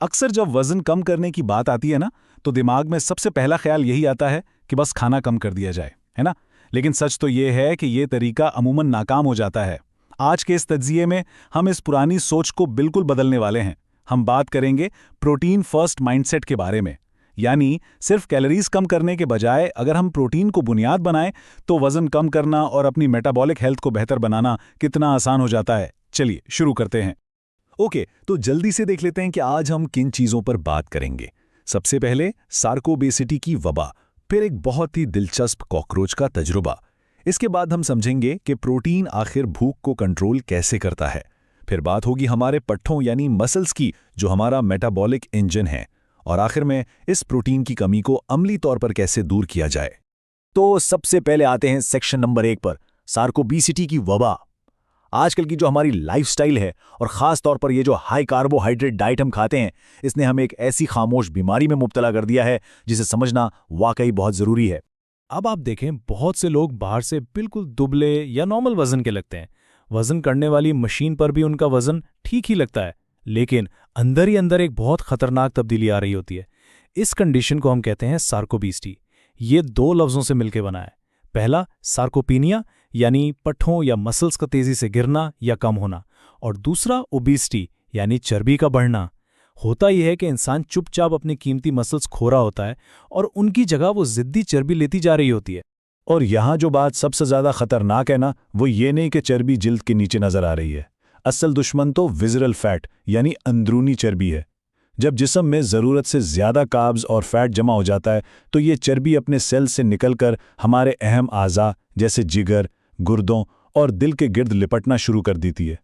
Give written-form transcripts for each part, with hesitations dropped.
अक्सर जब वजन कम करने की बात आती है ना, तो दिमाग में सबसे पहला ख्याल यही आता है कि बस खाना कम कर दिया जाए, है ना। लेकिन सच तो ये है कि ये तरीका अमूमन नाकाम हो जाता है। आज के इस तज्जिये में हम इस पुरानी सोच को बिल्कुल बदलने वाले हैं। हम बात करेंगे प्रोटीन फर्स्ट माइंडसेट के बारे में। यानी सिर्फ कैलोरीज कम करने के बजाय अगर हम प्रोटीन को बुनियाद बनाएं तो वजन कम करना और अपनी मेटाबॉलिक हेल्थ को बेहतर बनाना कितना आसान हो जाता है। चलिए शुरू करते हैं। ओके, तो जल्दी से देख लेते हैं कि आज हम किन चीज़ों पर बात करेंगे। सबसे पहले सार्कोबेसिटी की वबा, फिर एक बहुत ही दिलचस्प कॉकरोच का तजुर्बा। इसके बाद हम समझेंगे कि प्रोटीन आखिर भूख को कंट्रोल कैसे करता है। फिर बात होगी हमारे पट्ठों यानी मसल्स की, जो हमारा मेटाबॉलिक इंजन है। और आखिर में इस प्रोटीन की कमी को अमली तौर पर कैसे दूर किया जाए। तो सबसे पहले आते हैं सेक्शन नंबर 1 पर, सार्कोबेसिटी की वबा। आजकल की जो हमारी लाइफस्टाइल है और ख़ास तौर पर ये जो हाई कार्बोहाइड्रेट डाइट हम खाते हैं, इसने हमें एक ऐसी खामोश बीमारी में मुब्तला कर दिया है जिसे समझना वाकई बहुत ज़रूरी है। अब आप देखें, बहुत से लोग बाहर से बिल्कुल दुबले या नॉर्मल वजन के लगते हैं। वजन करने वाली मशीन पर भी उनका वजन ठीक ही लगता है, लेकिन अंदर ही अंदर एक बहुत खतरनाक तब्दीली आ रही होती है। इस कंडीशन को हम कहते हैं सार्कोबेसिटी। ये 2 लफ्ज़ों से मिलकर बना है। पहला सार्कोपीनिया, यानी पट्ठों या मसल्स का तेजी से गिरना या कम होना, और दूसरा ओबेसिटी, यानी चर्बी का बढ़ना। होता यह है कि इंसान चुपचाप अपनी कीमती मसल्स खो रहा होता है और उनकी जगह वो जिद्दी चर्बी लेती जा रही होती है। और यहाँ जो बात सबसे ज़्यादा खतरनाक है ना, वो ये नहीं कि चर्बी जिल्द के नीचे नजर आ रही है। असल दुश्मन तो विज़रल फैट यानी अंदरूनी चर्बी है। जब जिस्म में ज़रूरत से ज़्यादा कार्ब्स और फैट जमा हो जाता है तो ये चर्बी अपने सेल से निकलकर हमारे अहम आज़ा जैसे जिगर, गुर्दों और दिल के गिर्द लिपटना शुरू कर देती है।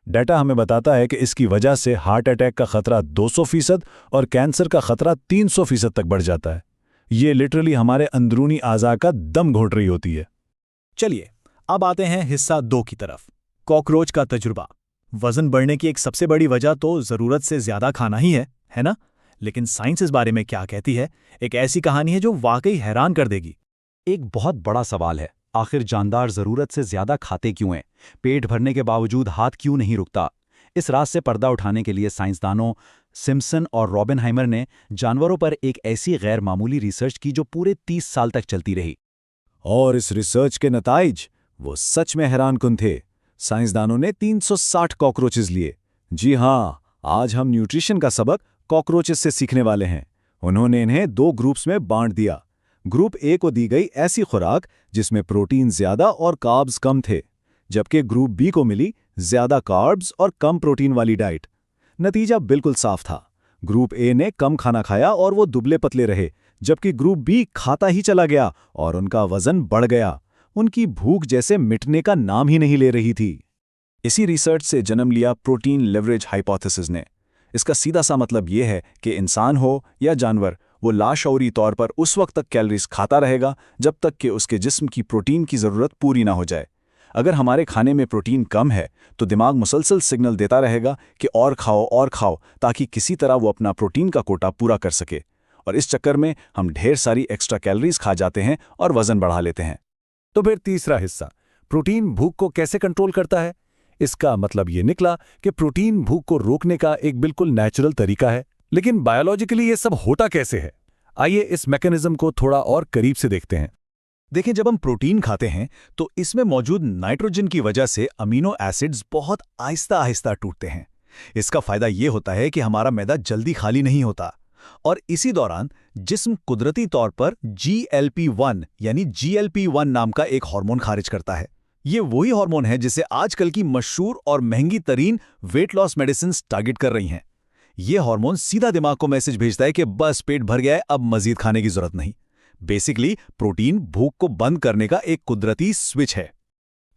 डाटा हमें बताता है कि इसकी वजह से हार्ट अटैक का खतरा 200% और कैंसर का खतरा 300% तक बढ़ जाता है। ये लिटरली हमारे अंदरूनी आज़ा का दम घोट रही होती है। चलिए अब आते हैं हिस्सा 2 की तरफ, कॉकरोच का तजुर्बा। वजन बढ़ने की एक सबसे बड़ी वजह तो ज़रूरत से ज़्यादा खाना ही है ना? लेकिन साइंस इस बारे में क्या कहती है? एक ऐसी कहानी है जो वाकई हैरान कर देगी। एक बहुत बड़ा सवाल है, आखिर जानदार ज़रूरत से ज़्यादा खाते क्यों हैं? पेट भरने के बावजूद हाथ क्यों नहीं रुकता? इस राज से पर्दा उठाने के लिए साइंसदानों सिम्पसन और रॉबिनहाइमर ने जानवरों पर एक ऐसी गैर मामूली रिसर्च की जो पूरे 30 साल तक चलती रही। और इस रिसर्च के नताइज वो सच में हैरानकुन थे। साइंसदानों ने 360 कॉकरोचेस लिए। जी हाँ, आज हम न्यूट्रिशन का सबक कॉकरोचेस से सीखने वाले हैं। उन्होंने इन्हें 2 ग्रुप्स में बांट दिया। ग्रुप ए को दी गई ऐसी खुराक जिसमें प्रोटीन ज्यादा और कार्ब्स कम थे, जबकि ग्रुप बी को मिली ज्यादा कार्ब्स और कम प्रोटीन वाली डाइट। नतीजा बिल्कुल साफ था। ग्रुप ए ने कम खाना खाया और वो दुबले पतले रहे, जबकि ग्रुप बी खाता ही चला गया और उनका वजन बढ़ गया। उनकी भूख जैसे मिटने का नाम ही नहीं ले रही थी। इसी रिसर्च से जन्म लिया प्रोटीन लेवरेज हाइपोथेसिस ने। इसका सीधा सा मतलब यह है कि इंसान हो या जानवर, वो लाशऊरी तौर पर उस वक्त तक कैलोरीज खाता रहेगा जब तक कि उसके जिस्म की प्रोटीन की ज़रूरत पूरी ना हो जाए। अगर हमारे खाने में प्रोटीन कम है तो दिमाग मुसलसल सिग्नल देता रहेगा कि और खाओ, ताकि किसी तरह वो अपना प्रोटीन का कोटा पूरा कर सके। और इस चक्कर में हम ढेर सारी एक्स्ट्रा कैलोरीज खा जाते हैं और वजन बढ़ा लेते हैं। तो फिर तीसरा हिस्सा, प्रोटीन भूख को कैसे कंट्रोल करता है? इसका मतलब ये निकला कि प्रोटीन भूख को रोकने का एक बिल्कुल नेचुरल तरीका है। लेकिन बायोलॉजिकली ये सब होता कैसे है? आइए इस मैकेनिज्म को थोड़ा और करीब से देखते हैं। देखें, जब हम प्रोटीन खाते हैं तो इसमें मौजूद नाइट्रोजन की वजह से अमीनो एसिड्स बहुत आहिस्ता आहिस्ता टूटते हैं। इसका फायदा ये होता है कि हमारा मैदा जल्दी खाली नहीं होता और इसी दौरान जिस्म कुदरती तौर पर GLP-1 यानी GLP-1 नाम का एक हार्मोन खारिज करता है। ये वही हार्मोन है जिसे आजकल की मशहूर और महंगी तरीन वेट लॉस मेडिसिन टारगेट कर रही हैं। ये हार्मोन सीधा दिमाग को मैसेज भेजता है कि बस पेट भर गया है, अब मजीद खाने की जरूरत नहीं। बेसिकली प्रोटीन भूख को बंद करने का एक कुदरती स्विच है।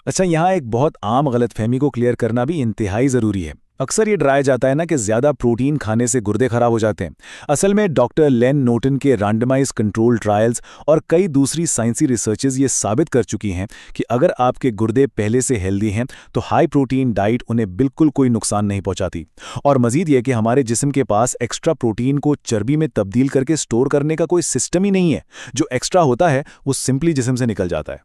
अच्छा, यहाँ एक बहुत आम गलतफहमी को क्लियर करना भी इंतहाई ज़रूरी है। अक्सर ये डराया जाता है ना कि ज़्यादा प्रोटीन खाने से गुर्दे खराब हो जाते हैं। असल में डॉक्टर लेन नोटन के रैंडमाइज कंट्रोल ट्रायल्स और कई दूसरी साइंसी रिसर्चेज ये साबित कर चुकी हैं कि अगर आपके गुर्दे पहले से हेल्दी हैं तो हाई प्रोटीन डाइट उन्हें बिल्कुल कोई नुकसान नहीं पहुंचाती। और मजीद ये कि हमारे जिस्म के पास एक्स्ट्रा प्रोटीन को चर्बी में तब्दील करके स्टोर करने का कोई सिस्टम ही नहीं है। जो एक्स्ट्रा होता है वो सिंपली जिस्म से निकल जाता है।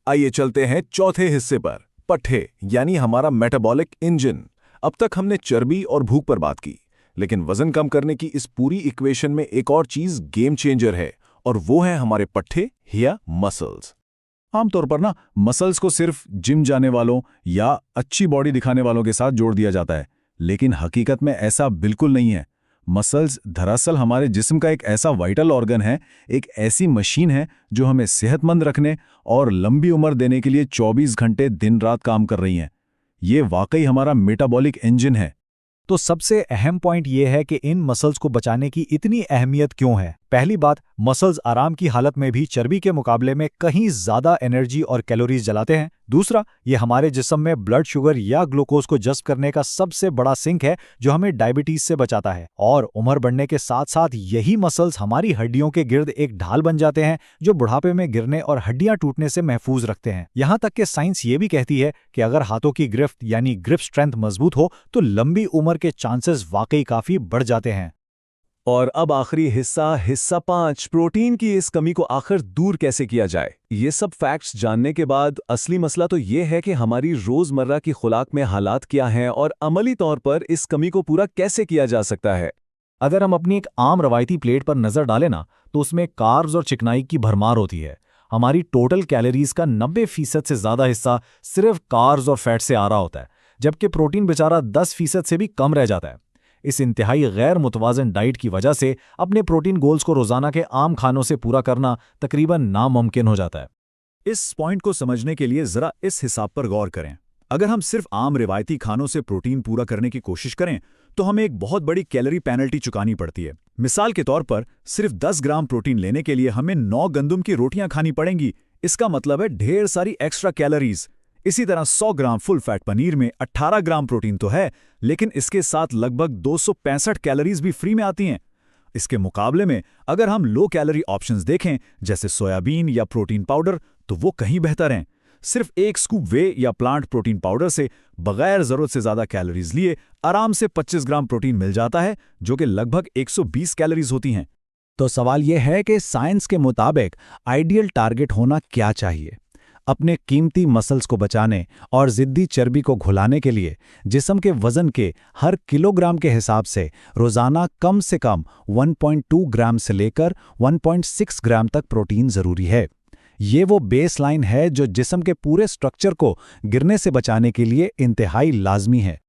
आइए चलते हैं चौथे हिस्से पर, पट्ठे यानी हमारा मेटाबॉलिक इंजन। अब तक हमने चर्बी और भूख पर बात की, लेकिन वजन कम करने की इस पूरी इक्वेशन में एक और चीज गेम चेंजर है, और वो है हमारे पट्टे या मसल्स। आमतौर पर ना मसल्स को सिर्फ जिम जाने वालों या अच्छी बॉडी दिखाने वालों के साथ जोड़ दिया जाता है, लेकिन हकीकत में ऐसा बिल्कुल नहीं है। मसल्स दरअसल हमारे जिस्म का एक ऐसा वाइटल ऑर्गन है, एक ऐसी मशीन है जो हमें सेहतमंद रखने और लंबी उम्र देने के लिए 24 घंटे दिन रात काम कर रही हैं। ये वाकई हमारा मेटाबॉलिक इंजन है। तो सबसे अहम पॉइंट ये है कि इन मसल्स को बचाने की इतनी अहमियत क्यों है। पहली बात, मसल्स आराम की हालत में भी चर्बी के मुकाबले में कहीं ज्यादा एनर्जी और कैलोरीज जलाते हैं। दूसरा, ये हमारे जिस्म में ब्लड शुगर या ग्लूकोज को जज़्ब करने का सबसे बड़ा सिंक है जो हमें डायबिटीज से बचाता है। और उम्र बढ़ने के साथ साथ यही मसल्स हमारी हड्डियों के गिर्द एक ढाल बन जाते हैं जो बुढ़ापे में गिरने और हड्डियां टूटने से महफूज रखते हैं। यहाँ तक कि साइंस ये भी कहती है कि अगर हाथों की गिरफ्त यानी ग्रिप स्ट्रेंथ मजबूत हो तो लंबी उम्र के चांसेस वाकई काफी बढ़ जाते हैं। और अब आखिरी हिस्सा 5, प्रोटीन की इस कमी को आखिर दूर कैसे किया जाए। ये सब फैक्ट्स जानने के बाद असली मसला तो ये है कि हमारी रोजमर्रा की खुराक में हालात क्या हैं और अमली तौर पर इस कमी को पूरा कैसे किया जा सकता है। अगर हम अपनी एक आम रवायती प्लेट पर नजर डालें ना, तो उसमें कार्ब्स और चिकनाई की भरमार होती है। हमारी टोटल कैलोरीज का 90% से ज्यादा हिस्सा सिर्फ कार्ब्स और फैट से आ रहा होता है, जबकि प्रोटीन बेचारा 10% से भी कम रह जाता है। इस इंतहाई गैर मुतवाज़न डाइट की वजह से अपने प्रोटीन गोल्स को रोजाना के आम खानों से पूरा करना तकरीबन नामुमकिन हो जाता है। इस पॉइंट को समझने के लिए जरा इस हिसाब पर गौर करें। अगर हम सिर्फ आम रिवायती खानों से प्रोटीन पूरा करने की कोशिश करें तो हमें एक बहुत बड़ी कैलोरी पेनल्टी चुकानी पड़ती है। मिसाल के तौर पर सिर्फ 10 ग्राम प्रोटीन लेने के लिए हमें 9 गंदुम की रोटियां खानी पड़ेंगी। इसका मतलब है ढेर सारी एक्स्ट्रा कैलोरीज। इसी तरह 100 ग्राम फुल फैट पनीर में 18 ग्राम प्रोटीन तो है, लेकिन इसके साथ लगभग 265 कैलोरीज भी फ्री में आती हैं। इसके मुकाबले में अगर हम लो कैलोरी ऑप्शंस देखें जैसे सोयाबीन या प्रोटीन पाउडर, तो वो कहीं बेहतर हैं। सिर्फ एक स्कूप वे या प्लांट प्रोटीन पाउडर से बगैर जरूरत से ज्यादा कैलोरीज लिए आराम से 25 ग्राम प्रोटीन मिल जाता है, जो कि लगभग 120 कैलोरीज होती हैं। तो सवाल यह है कि साइंस के मुताबिक आइडियल टारगेट होना क्या चाहिए। अपने कीमती मसल्स को बचाने और जिद्दी चर्बी को घुलाने के लिए जिस्म के वजन के हर किलोग्राम के हिसाब से रोजाना कम से कम 1.2 ग्राम से लेकर 1.6 ग्राम तक प्रोटीन जरूरी है। ये वो बेसलाइन है जो जिस्म के पूरे स्ट्रक्चर को गिरने से बचाने के लिए इंतहाई लाजमी है।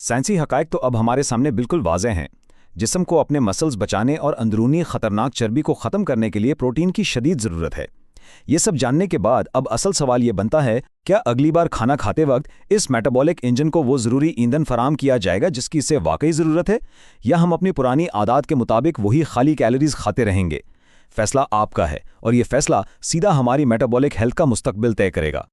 साइंसी हकायक तो अब हमारे सामने बिल्कुल वाज़ेह हैं। जिस्म को अपने मसल्स बचाने और अंदरूनी खतरनाक चर्बी को ख़त्म करने के लिए प्रोटीन की शदीद ज़रूरत है। ये सब जानने के बाद अब असल सवाल ये बनता है, क्या अगली बार खाना खाते वक्त इस मेटाबॉलिक इंजन को वो ज़रूरी ईंधन फराम किया जाएगा जिसकी इसे वाकई ज़रूरत है, या हम अपनी पुरानी आदत के मुताबिक वही खाली कैलोरीज खाते रहेंगे। फैसला आपका है और ये फैसला सीधा हमारी मेटाबॉलिक हेल्थ का मुस्तकबिल तय करेगा।